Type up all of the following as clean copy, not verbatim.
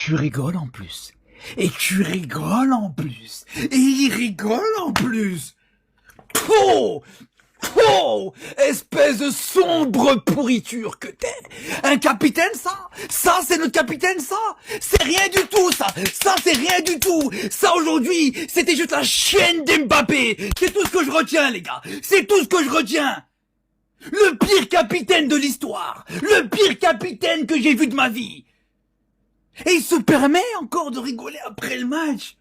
Tu rigoles en plus. Et tu rigoles en plus. Et il rigole en plus. Oh! Oh! Espèce de sombre pourriture que t'es. Un capitaine, ça? Ça, c'est notre capitaine, ça? C'est rien du tout, ça. Ça, c'est rien du tout. Ça, aujourd'hui, c'était juste la chienne d'Mbappé. C'est tout ce que je retiens, les gars. C'est tout ce que je retiens. Le pire capitaine de l'histoire. Le pire capitaine que j'ai vu de ma vie. Et il se permet encore de rigoler après le match.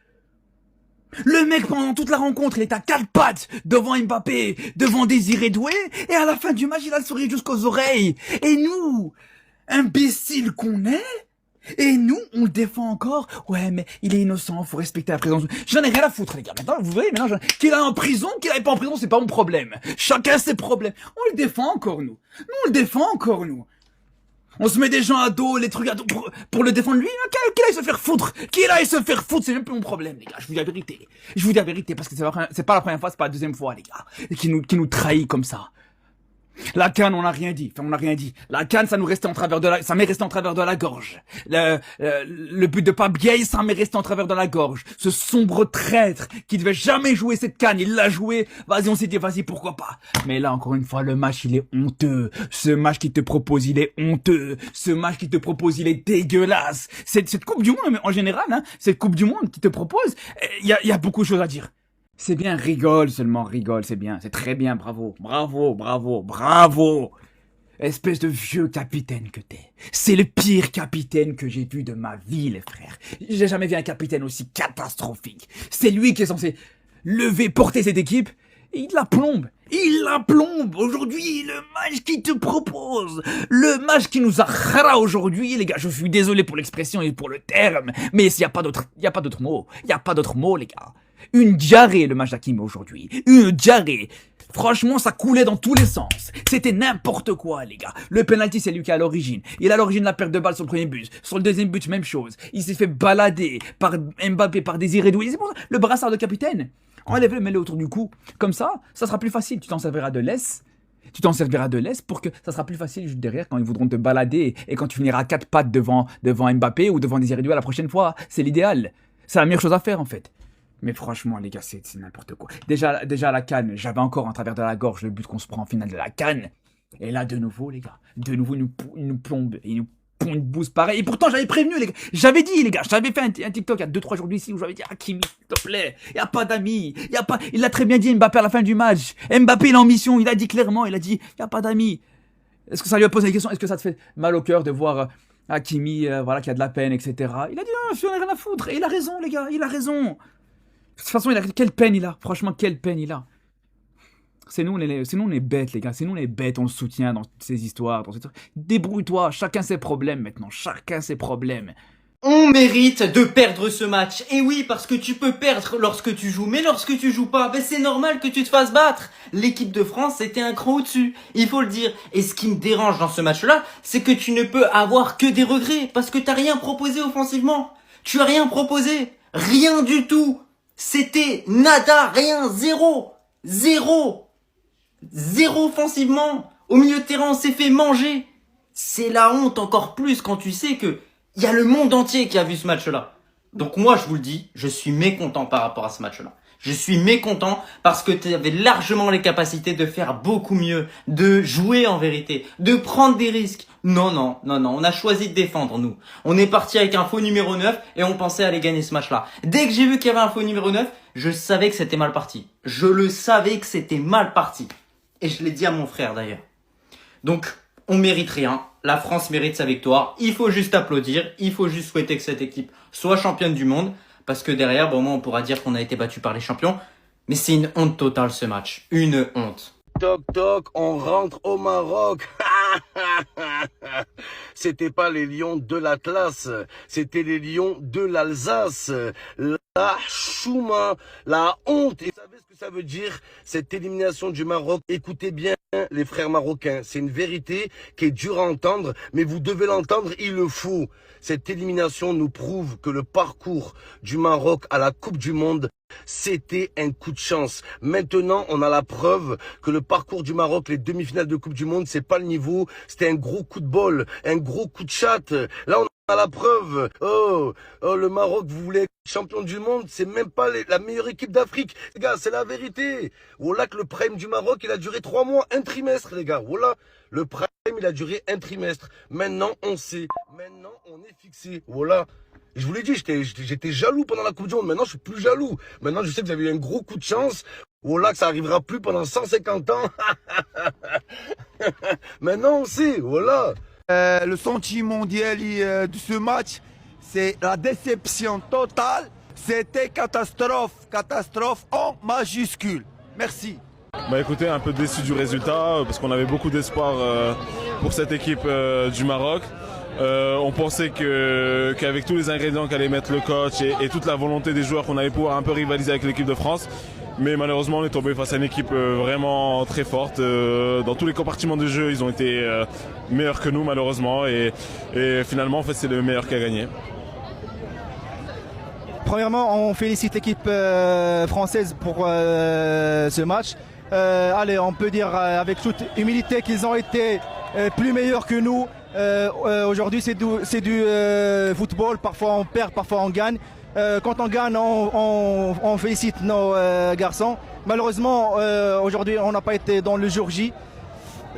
Le mec, pendant toute la rencontre, il est à 4 pattes devant Mbappé, devant Désiré Doué, et à la fin du match, il a le sourire jusqu'aux oreilles. Et nous, imbéciles qu'on est, et nous, on le défend encore. Ouais, mais il est innocent, faut respecter la présence. J'en ai rien à foutre, les gars. Maintenant, vous voyez, qu'il aille en prison, qu'il aille pas en prison, c'est pas mon problème. Chacun ses problèmes. On le défend encore, nous. Nous, on le défend encore, nous. On se met des gens à dos, les trucs à dos, pour le défendre lui, qu'il aille se faire foutre. Qu'il aille se faire foutre, c'est même plus mon problème, les gars. Je vous dis la vérité. Je vous dis la vérité, parce que c'est pas la première fois, c'est pas la deuxième fois, les gars. Qui nous trahit comme ça. La CAN, on n'a rien dit. Enfin, on n'a rien dit. La CAN, ça m'est resté en travers de la gorge. Le but de Pape Gueye, ça m'est resté en travers de la gorge. Ce sombre traître qui devait jamais jouer cette CAN, il l'a joué. Vas-y, on s'est dit, vas-y, pourquoi pas. Mais là, encore une fois, le match, il est honteux. Ce match qui te propose, il est honteux. Ce match qui te propose, il est dégueulasse. Cette Coupe du Monde, mais en général, hein, cette Coupe du Monde qui te propose, il y a beaucoup de choses à dire. C'est bien, rigole seulement, rigole, c'est bien, c'est très bien, bravo, bravo, bravo, bravo. Espèce de vieux capitaine que t'es. C'est le pire capitaine que j'ai vu de ma vie, les frères. J'ai jamais vu un capitaine aussi catastrophique. C'est lui qui est censé porter cette équipe, et il la plombe. Il la plombe. Aujourd'hui, le match qu'il te propose, le match qui nous a khara aujourd'hui, les gars, je suis désolé pour l'expression et pour le terme, mais il y a pas d'autre mot. Il y a pas d'autre mot, les gars. Une diarrhée, le match d'Hakimi aujourd'hui. Une diarrhée. Franchement, ça coulait dans tous les sens. C'était n'importe quoi, les gars. Le penalty, c'est lui qui est à l'origine. Il est à l'origine de la perte de balle sur le premier but. Sur le deuxième but, même chose. Il s'est fait balader par Mbappé, par Désiré Doué. C'est pour ça, le brassard de capitaine. Enlève-le, mets-le autour du cou. Comme ça sera plus facile. Tu t'en serviras de laisse. Pour que ça sera plus facile juste derrière quand ils voudront te balader et quand tu finiras à 4 pattes devant Mbappé ou devant Désiré Doué la prochaine fois. C'est l'idéal. C'est la meilleure chose à faire, en fait. Mais franchement, les gars, c'est n'importe quoi. Déjà à la CAN, j'avais encore en travers de la gorge le but qu'on se prend en finale de la CAN. Et là, de nouveau, les gars, il nous plombe. Il nous pond une bouse pareille. Et pourtant, j'avais prévenu, les gars. J'avais dit, les gars, j'avais fait un TikTok il y a 2-3 jours d'ici où j'avais dit, Hakimi, s'il te plaît, il n'y a pas d'amis. Il a très bien dit, Mbappé, à la fin du match. Mbappé, il est en mission. Il a dit clairement, il a n'y a pas d'amis. Est-ce que ça lui a posé la question? Est-ce que ça te fait mal au cœur de voir Hakimi, voilà, qui a de la peine, etc. Il a dit, non, je n'en ai rien à foutre. Et il a raison, les gars, il a raison. De toute façon, quelle peine il a. Franchement, quelle peine il a. C'est nous, on est bêtes, les gars. C'est nous, on est bêtes. On le soutient dans ces histoires. Débrouille-toi. Chacun ses problèmes maintenant. Chacun ses problèmes. On mérite de perdre ce match. Et oui, parce que tu peux perdre lorsque tu joues. Mais lorsque tu joues pas, ben c'est normal que tu te fasses battre. L'équipe de France était un cran au-dessus. Il faut le dire. Et ce qui me dérange dans ce match-là, c'est que tu ne peux avoir que des regrets. Parce que t'as rien proposé offensivement. Tu as rien proposé. Rien du tout. C'était nada, rien, zéro offensivement. Au milieu de terrain, on s'est fait manger. C'est la honte encore plus quand tu sais que il y a le monde entier qui a vu ce match-là. Donc moi, je vous le dis, je suis mécontent par rapport à ce match-là. Je suis mécontent parce que tu avais largement les capacités de faire beaucoup mieux, de jouer en vérité, de prendre des risques. Non, on a choisi de défendre, nous. On est parti avec un faux numéro 9 et on pensait aller gagner ce match-là. Dès que j'ai vu qu'il y avait un faux numéro 9, je savais que c'était mal parti. Je le savais que c'était mal parti. Et je l'ai dit à mon frère d'ailleurs. Donc, on mérite rien. La France mérite sa victoire. Il faut juste applaudir. Il faut juste souhaiter que cette équipe soit championne du monde. Parce que derrière, bon, au moins, on pourra dire qu'on a été battu par les champions. Mais c'est une honte totale, ce match. Une honte. Toc toc, on rentre au Maroc. C'était pas les lions de l'Atlas, c'était les lions de l'Alsace. La chouma, la honte. Et vous savez ce que ça veut dire, cette élimination du Maroc? Écoutez bien les frères marocains, c'est une vérité qui est dure à entendre, mais vous devez l'entendre, il le faut. Cette élimination nous prouve que le parcours du Maroc à la Coupe du Monde, c'était un coup de chance. Maintenant, on a la preuve que le parcours du Maroc, les demi-finales de Coupe du Monde, c'est pas le niveau. C'était un gros coup de bol, un gros coup de chatte. Là, on à la preuve. Oh, le Maroc, vous voulez être champion du monde, c'est même pas la meilleure équipe d'Afrique. Les gars, c'est la vérité. Voilà que le prime du Maroc, il a duré 3 mois, un trimestre, les gars. Voilà, le prime, il a duré un trimestre. Maintenant, on sait. Maintenant, on est fixé. Voilà. Je vous l'ai dit, j'étais jaloux pendant la Coupe du Monde. Maintenant, je suis plus jaloux. Maintenant, je sais que vous avez eu un gros coup de chance. Voilà, que ça arrivera plus pendant 150 ans. Maintenant, on sait. Voilà. Le sentiment de ce match, c'est la déception totale. C'était catastrophe en majuscule. Merci. Bah écoutez, un peu déçu du résultat parce qu'on avait beaucoup d'espoir pour cette équipe du Maroc. On pensait qu'avec tous les ingrédients qu'allait mettre le coach et toute la volonté des joueurs qu'on allait pouvoir un peu rivaliser avec l'équipe de France. Mais malheureusement, on est tombé face à une équipe vraiment très forte. Dans tous les compartiments du jeu, ils ont été meilleurs que nous, malheureusement. Et finalement, en fait, c'est le meilleur qui a gagné. Premièrement, on félicite l'équipe française pour ce match. Allez, on peut dire avec toute humilité qu'ils ont été plus meilleurs que nous. Aujourd'hui, c'est du football. Parfois, on perd, parfois, on gagne. Quand on gagne, on félicite nos garçons. Malheureusement, aujourd'hui, on n'a pas été dans le jour J.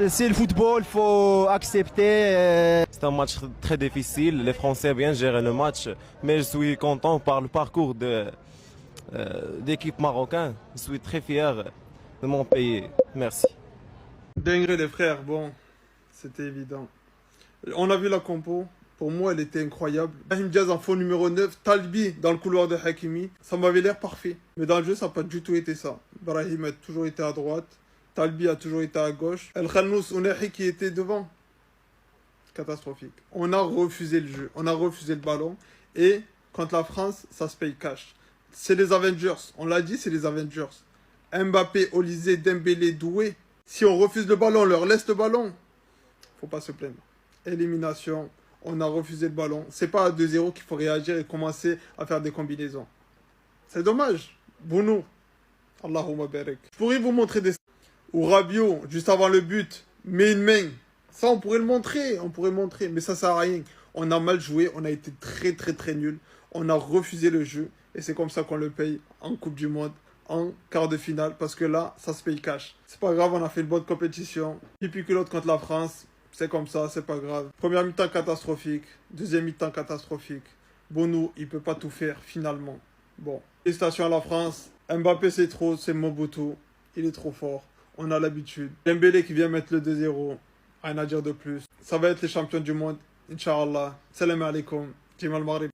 C'est le football, il faut accepter. C'est un match très difficile. Les Français ont bien géré le match. Mais je suis content par le parcours d'équipe marocaine. Je suis très fier de mon pays. Merci. Dinguerie les frères, bon, c'était évident. On a vu la compo. Pour moi, elle était incroyable. Brahim Diaz en faux numéro 9, Talbi dans le couloir de Hakimi. Ça m'avait l'air parfait. Mais dans le jeu, ça n'a pas du tout été ça. Brahim a toujours été à droite. Talbi a toujours été à gauche. El Khanous Ounahi qui était devant. Catastrophique. On a refusé le jeu. On a refusé le ballon. Et contre la France, ça se paye cash. C'est les Avengers. On l'a dit, c'est les Avengers. Mbappé, Olysée, Dembélé, Doué. Si on refuse le ballon, on leur laisse le ballon. Faut pas se plaindre. Élimination. On a refusé le ballon. C'est pas à 2-0 qu'il faut réagir et commencer à faire des combinaisons. C'est dommage. Bounou. Allahumma barak. Je pourrais vous montrer des... Ou Rabiot, juste avant le but, met une main. Ça, on pourrait le montrer. On pourrait montrer. Mais ça sert à rien. On a mal joué. On a été très, très, très nul. On a refusé le jeu. Et c'est comme ça qu'on le paye en Coupe du Monde, en quart de finale. Parce que là, ça se paye cash. C'est pas grave, on a fait une bonne compétition. Et puis que l'autre contre la France. C'est comme ça, c'est pas grave. Première mi-temps catastrophique. Deuxième mi-temps catastrophique. Bonou, il peut pas tout faire finalement. Bon. Félicitations à la France. Mbappé, c'est trop, c'est Mobutu. Il est trop fort. On a l'habitude. Dembélé qui vient mettre le 2-0. Rien à dire de plus. Ça va être les champions du monde. Inch'Allah. Salam alaikum. Jimal Maghrib.